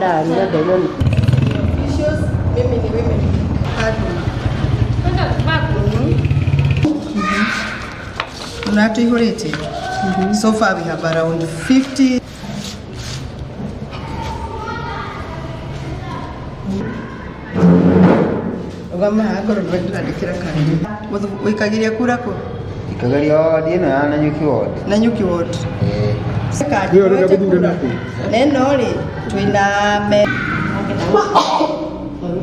Ada na Diamond. Issues mimi ni women. Unatuihurite. So far we have around 50. Ogama agoro ndandikira kandi. Wikagiria kura ko? Ikagaria wadi ino ya Nanyuki ward. Nanyuki ward. Hiyo ndio kabisa nako. Neno ri twina me.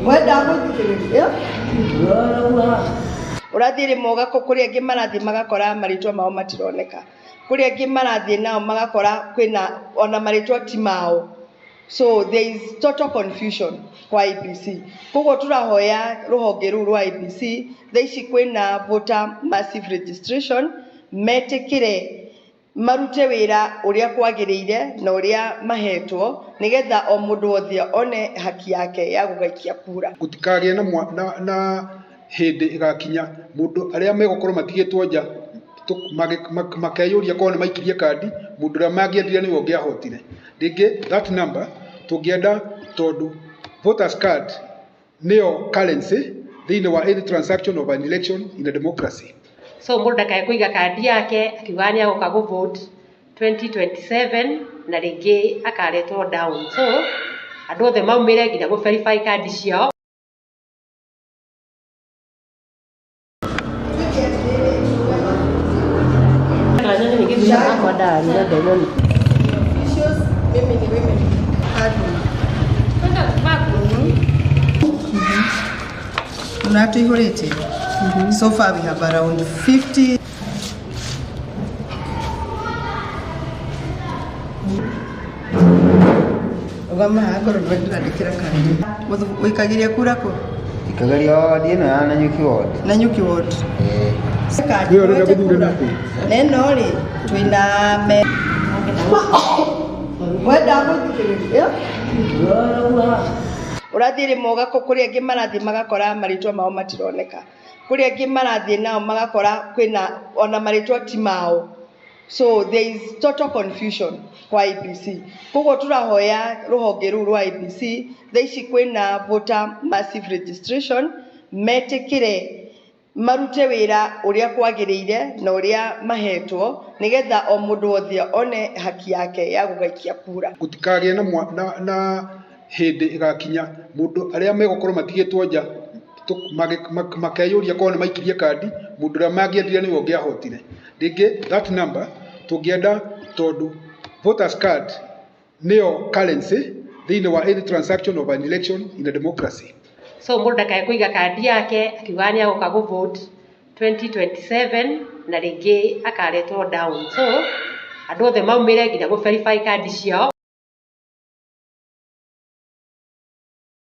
Wenda guthikiriria. Urathire moga ko kuri angi marathi magakora maritwa mao matironeka. Kuri angi marathi nao magakora kwina ona maritwa ti mao. So there is total confusion kwa IEBC. Koguo turahoya ruhonge ru rwa IEBC thaici kwina voter massive registration metikire marute wira uria kwagiriire na uria mahetwo nigetha o mundu wothe one haki yake ya gugaikia kura. Gutikagie na hindi igakinya mundu aria megokorwo matigitwo nja makeyuria ko ne maikirie kandi mundu ria magiendire ni wonge ahotire ringi that number tugienda tondu voters card neo currency thiini wa any transaction of an election in a democracy. So mundu ndakae kuiga kandi yake akiuga ni agoka go vote 2027 na ringi akaretwo down. So andu othe maumire nginya go verify kandi ciao. Ada na Diamond. Issues mimi ni women. Unatuihurite. So far we have around 50. Ogama agoro ndandikira kandi. Wikagiria kura ko? Ikagaria wadi ino ya Nanyuki ward. Nanyuki ward. Hiyo ndio kabisa nako. Neno ri twina me. Wenda guthikiriria. Urathire moga ko kuri angi marathi magakora maritwa mao matironeka. Kuri angi marathi nao magakora kwina ona maritwa ti mao. So there is total confusion kwa IEBC. Koguo turahoya ruhonge ru rwa IEBC thaici kwina voter massive registration metikire marute wira uria kwagiriire na uria mahetwo nigetha o mundu wothe one haki yake ya gugaikia kura. Gutikagie na hindi igakinya mundu aria megokorwo matigitwo nja makeyuria ko ne maikirie kandi mundu ria magiendire ni wonge ahotire ringi that number tugienda tondu voters card neo currency thiini wa any transaction of an election in a democracy. So mundu ndakae kuiga kandi yake akiuga ni agoka go vote 2027 na ringi akaretwo down. So andu othe maumire nginya go verify kandi ciao.